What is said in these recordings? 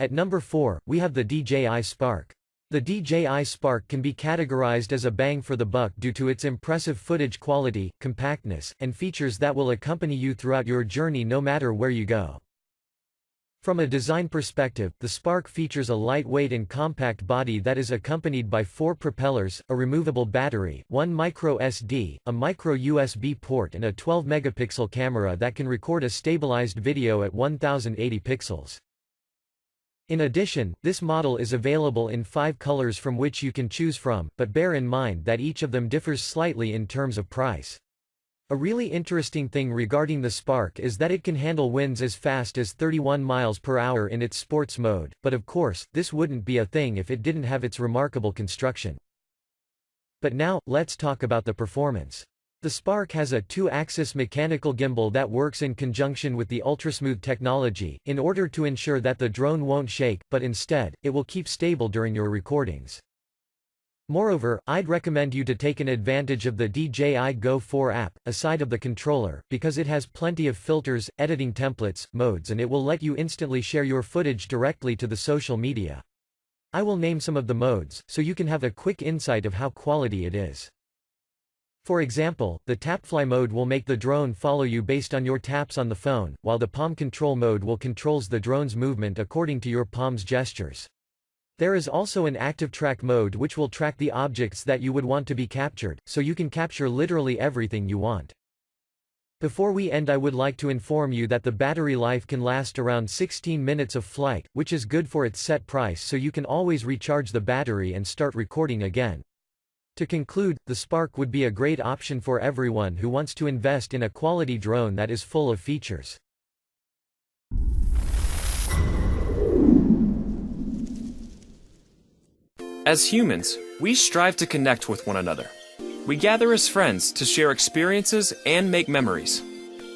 At number 4, we have the DJI Spark. The DJI Spark can be categorized as a bang for the buck due to its impressive footage quality, compactness, and features that will accompany you throughout your journey no matter where you go. From a design perspective, the Spark features a lightweight and compact body that is accompanied by 4 propellers, a removable battery, 1 micro SD, a micro USB port and a 12-megapixel camera that can record a stabilized video at 1080 pixels. In addition, this model is available in 5 colors from which you can choose from, but bear in mind that each of them differs slightly in terms of price. A really interesting thing regarding the Spark is that it can handle winds as fast as 31 miles per hour in its sports mode, but of course, this wouldn't be a thing if it didn't have its remarkable construction. But now, let's talk about the performance. The Spark has a 2-axis mechanical gimbal that works in conjunction with the ultrasmooth technology, in order to ensure that the drone won't shake, but instead, it will keep stable during your recordings. Moreover, I'd recommend you to take an advantage of the DJI Go 4 app, aside of the controller, because it has plenty of filters, editing templates, modes and it will let you instantly share your footage directly to the social media. I will name some of the modes, so you can have a quick insight of how quality it is. For example, the tapfly mode will make the drone follow you based on your taps on the phone, while the palm control mode will controls the drone's movement according to your palm's gestures. There is also an active track mode which will track the objects that you would want to be captured, so you can capture literally everything you want. Before we end, I would like to inform you that the battery life can last around 16 minutes of flight, which is good for its set price, so you can always recharge the battery and start recording again. To conclude, the Spark would be a great option for everyone who wants to invest in a quality drone that is full of features. As humans, we strive to connect with one another. We gather as friends to share experiences and make memories.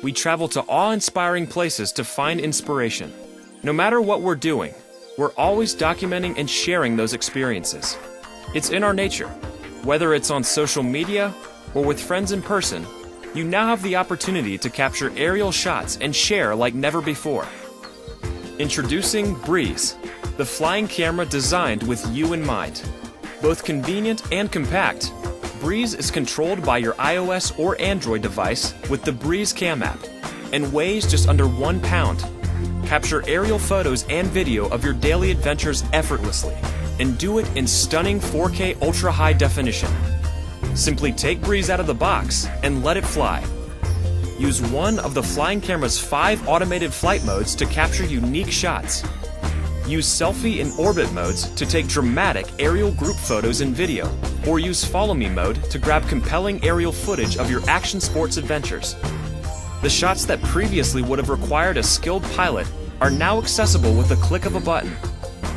We travel to awe-inspiring places to find inspiration. No matter what we're doing, we're always documenting and sharing those experiences. It's in our nature. Whether it's on social media or with friends in person, you now have the opportunity to capture aerial shots and share like never before. Introducing Breeze, the flying camera designed with you in mind. Both convenient and compact, Breeze is controlled by your iOS or Android device with the Breeze Cam app and weighs just under 1 pound. Capture aerial photos and video of your daily adventures effortlessly and do it in stunning 4K ultra high definition. Simply take Breeze out of the box and let it fly. Use one of the flying camera's 5 automated flight modes to capture unique shots. Use selfie and orbit modes to take dramatic aerial group photos and video, or use follow me mode to grab compelling aerial footage of your action sports adventures. The shots that previously would have required a skilled pilot are now accessible with the click of a button.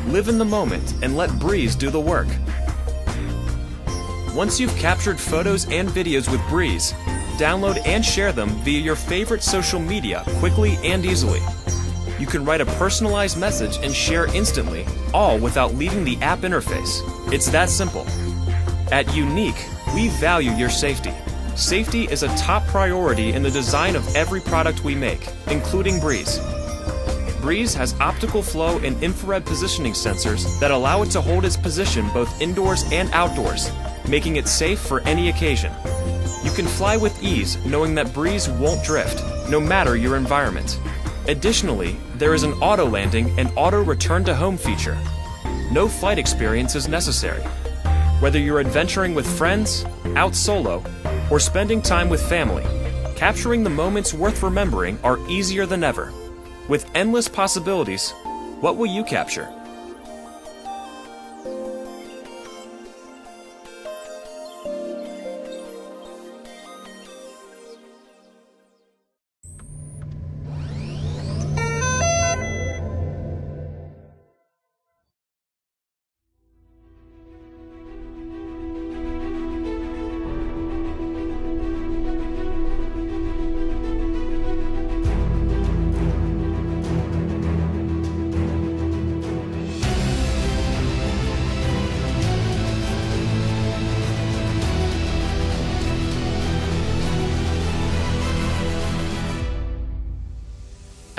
Live in the moment and let Breeze do the work. Once you've captured photos and videos with Breeze, download and share them via your favorite social media quickly and easily. You can write a personalized message and share instantly, all without leaving the app interface. It's that simple. At yuneec, we value your safety. Safety is a top priority in the design of every product we make, including Breeze. Breeze has optical flow and infrared positioning sensors that allow it to hold its position both indoors and outdoors, making it safe for any occasion. You can fly with ease knowing that Breeze won't drift, no matter your environment. Additionally, there is an auto landing and auto return to home feature. No flight experience is necessary. Whether you're adventuring with friends, out solo, or spending time with family, capturing the moments worth remembering are easier than ever. With endless possibilities, what will you capture?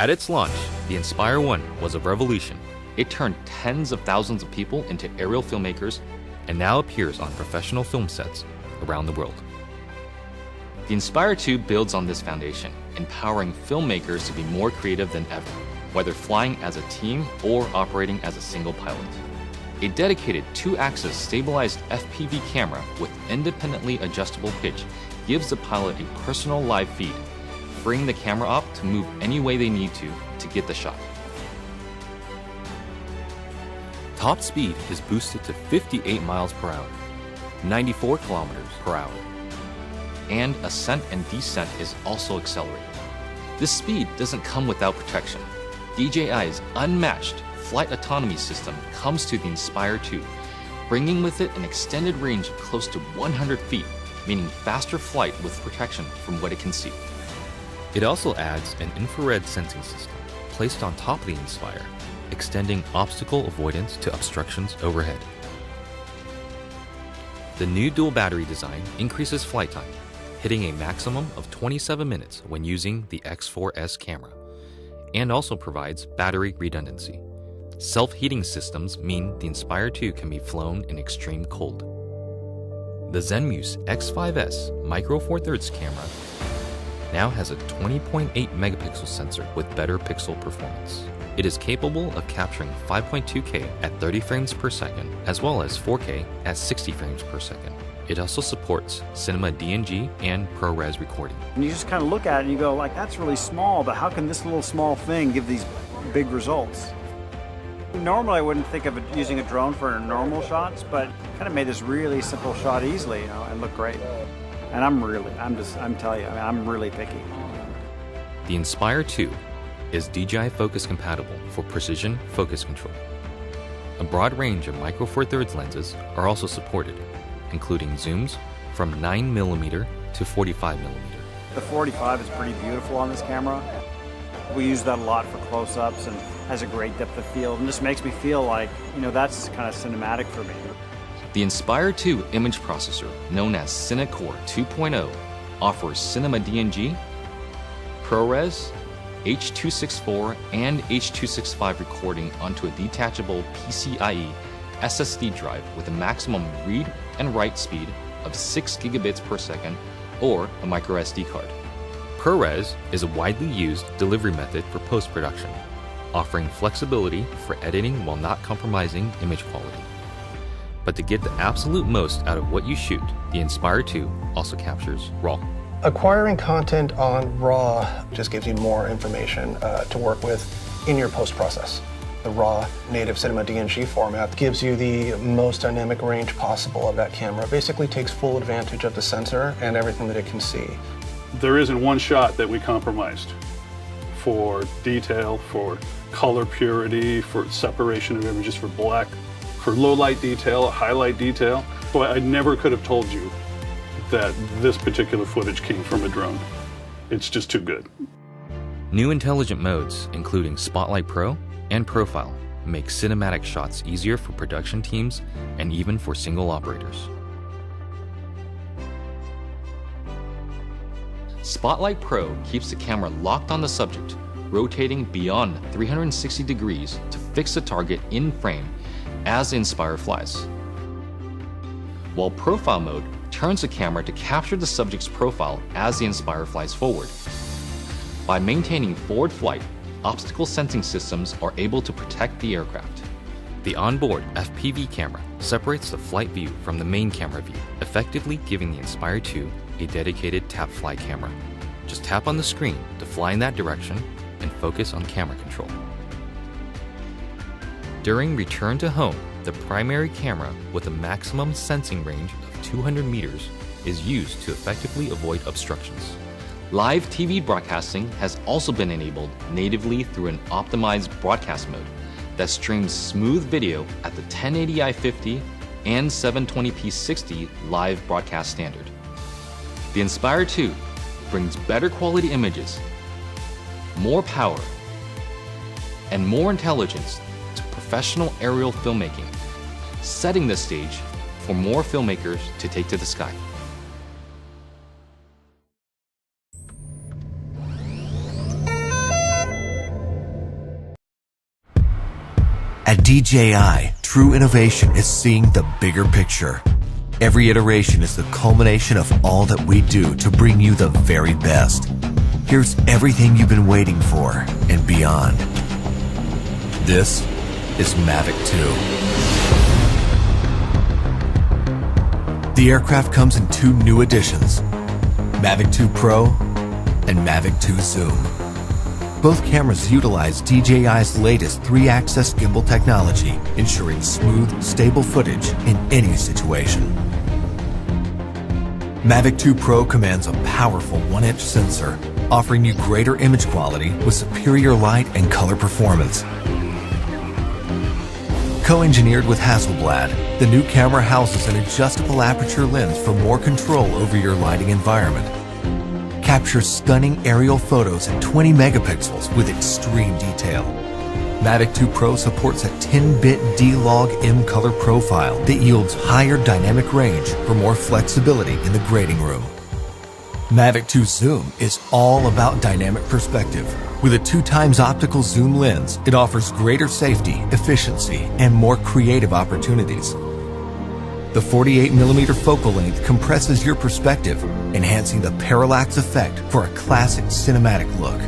At its launch, the Inspire 1 was a revolution. It turned tens of thousands of people into aerial filmmakers and now appears on professional film sets around the world. The Inspire 2 builds on this foundation, empowering filmmakers to be more creative than ever, whether flying as a team or operating as a single pilot. A dedicated 2-axis stabilized FPV camera with independently adjustable pitch gives the pilot a personal live feed, freeing the camera op to move any way they need to get the shot. Top speed is boosted to 58 miles per hour, 94 kilometers per hour, and ascent and descent is also accelerated. This speed doesn't come without protection. DJI's unmatched flight autonomy system comes to the Inspire 2, bringing with it an extended range of close to 100 feet, meaning faster flight with protection from what it can see. It also adds an infrared sensing system placed on top of the Inspire, extending obstacle avoidance to obstructions overhead. The new dual battery design increases flight time, hitting a maximum of 27 minutes when using the X4S camera, and also provides battery redundancy. Self-heating systems mean the Inspire 2 can be flown in extreme cold. The Zenmuse X5S Micro Four Thirds camera now has a 20.8 megapixel sensor with better pixel performance. It is capable of capturing 5.2K at 30 frames per second, as well as 4K at 60 frames per second. It also supports cinema DNG and ProRes recording. And you just kind of look at it and you go, like, that's really small, but how can this little small thing give these big results? Normally I wouldn't think of using a drone for normal shots, but kind of made this really simple shot easily, and look great. And I'm telling you, I'm really picky. The Inspire 2 is DJI focus compatible for precision focus control. A broad range of Micro Four Thirds lenses are also supported, including zooms from 9mm to 45mm. The 45 is pretty beautiful on this camera. We use that a lot for close-ups and has a great depth of field, and just makes me feel like, that's kind of cinematic for me. The Inspire 2 image processor, known as CineCore 2.0, offers cinema DNG, ProRes, H.264 and H.265 recording onto a detachable PCIe SSD drive with a maximum read and write speed of 6 gigabits per second or a micro SD card. ProRes is a widely used delivery method for post-production, offering flexibility for editing while not compromising image quality. But to get the absolute most out of what you shoot, the Inspire 2 also captures RAW. Acquiring content on RAW just gives you more information to work with in your post-process. The RAW native cinema DNG format gives you the most dynamic range possible of that camera. It basically takes full advantage of the sensor and everything that it can see. There isn't one shot that we compromised for detail, for color purity, for separation of images, for black, for low light detail, highlight detail. So I never could have told you that this particular footage came from a drone. It's just too good. New intelligent modes, including Spotlight Pro and Profile, make cinematic shots easier for production teams and even for single operators. Spotlight Pro keeps the camera locked on the subject, rotating beyond 360 degrees to fix the target in frame as the Inspire flies. While Profile mode turns the camera to capture the subject's profile as the Inspire flies forward. By maintaining forward flight, obstacle sensing systems are able to protect the aircraft. The onboard FPV camera separates the flight view from the main camera view, effectively giving the Inspire 2 a dedicated tap fly camera. Just tap on the screen to fly in that direction and focus on camera control. During return to home, the primary camera with a maximum sensing range of 200 meters is used to effectively avoid obstructions. Live TV broadcasting has also been enabled natively through an optimized broadcast mode that streams smooth video at the 1080i50 and 720p 60 live broadcast standard. The Inspire 2 brings better quality images, more power, and more intelligence to professional aerial filmmaking, setting the stage for more filmmakers to take to the sky. At DJI, true innovation is seeing the bigger picture. Every iteration is the culmination of all that we do to bring you the very best. Here's everything you've been waiting for and beyond. This is Mavic 2. The aircraft comes in two new editions, Mavic 2 Pro and Mavic 2 Zoom. Both cameras utilize DJI's latest 3-axis gimbal technology, ensuring smooth, stable footage in any situation. Mavic 2 Pro commands a powerful 1-inch sensor, offering you greater image quality with superior light and color performance. Co-engineered with Hasselblad, the new camera houses an adjustable aperture lens for more control over your lighting environment. Captures stunning aerial photos at 20 megapixels with extreme detail. Mavic 2 Pro supports a 10-bit D-Log M color profile that yields higher dynamic range for more flexibility in the grading room. Mavic 2 Zoom is all about dynamic perspective. With a 2x optical zoom lens, it offers greater safety, efficiency, and more creative opportunities. The 48mm focal length compresses your perspective, enhancing the parallax effect for a classic cinematic look.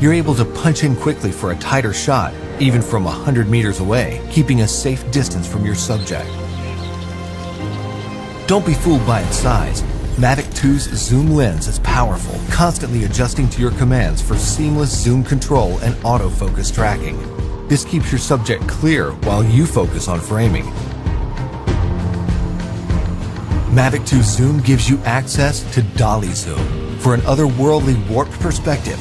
You're able to punch in quickly for a tighter shot, even from 100 meters away, keeping a safe distance from your subject. Don't be fooled by its size. Mavic 2's zoom lens is powerful, constantly adjusting to your commands for seamless zoom control and autofocus tracking. This keeps your subject clear while you focus on framing. Mavic 2 Zoom gives you access to Dolly Zoom for an otherworldly warped perspective.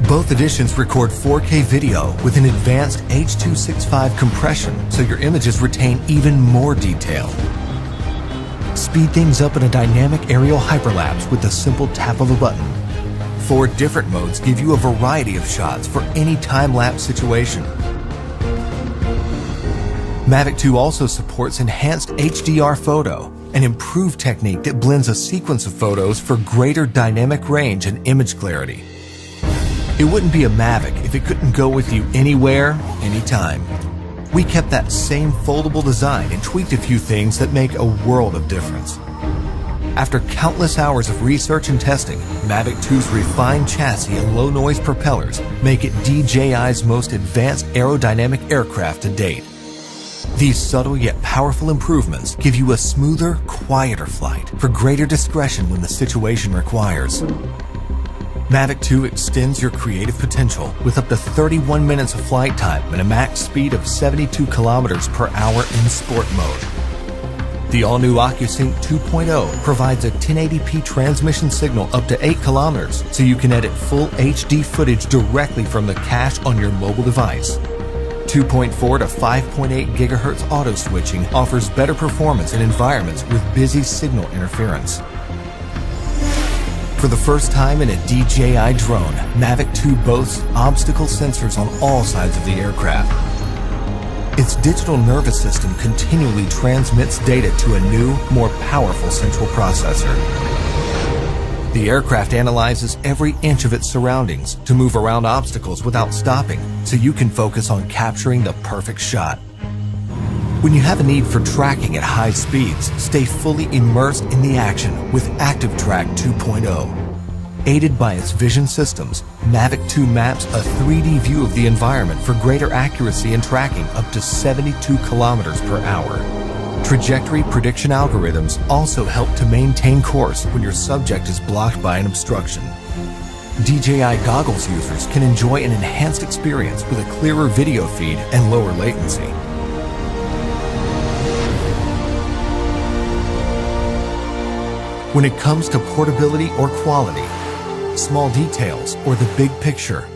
Both editions record 4K video with an advanced H.265 compression, so your images retain even more detail. Speed things up in a dynamic aerial hyperlapse with the simple tap of a button. 4 different modes give you a variety of shots for any time-lapse situation. Mavic 2 also supports enhanced HDR photo, an improved technique that blends a sequence of photos for greater dynamic range and image clarity. It wouldn't be a Mavic if it couldn't go with you anywhere, anytime. We kept that same foldable design and tweaked a few things that make a world of difference. After countless hours of research and testing, Mavic 2's refined chassis and low-noise propellers make it DJI's most advanced aerodynamic aircraft to date. These subtle yet powerful improvements give you a smoother, quieter flight for greater discretion when the situation requires. Mavic 2 extends your creative potential with up to 31 minutes of flight time and a max speed of 72 kilometers per hour in sport mode. The all-new OcuSync 2.0 provides a 1080p transmission signal up to 8 kilometers, so you can edit full HD footage directly from the cache on your mobile device. 2.4 to 5.8 gigahertz auto switching offers better performance in environments with busy signal interference. For the first time in a DJI drone, Mavic 2 boasts obstacle sensors on all sides of the aircraft. Its digital nervous system continually transmits data to a new, more powerful central processor. The aircraft analyzes every inch of its surroundings to move around obstacles without stopping, so you can focus on capturing the perfect shot. When you have a need for tracking at high speeds, stay fully immersed in the action with Active Track 2.0. Aided by its vision systems, Mavic 2 maps a 3D view of the environment for greater accuracy in tracking up to 72 kilometers per hour. Trajectory prediction algorithms also help to maintain course when your subject is blocked by an obstruction. DJI goggles users can enjoy an enhanced experience with a clearer video feed and lower latency. When it comes to portability or quality, small details or the big picture,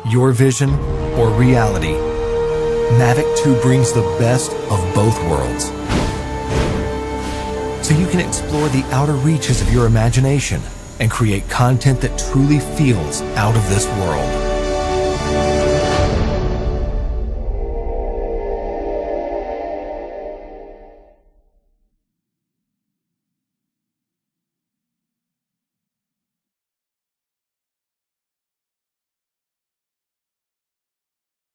your vision or reality, Mavic 2 brings the best of both worlds. So you can explore the outer reaches of your imagination and create content that truly feels out of this world.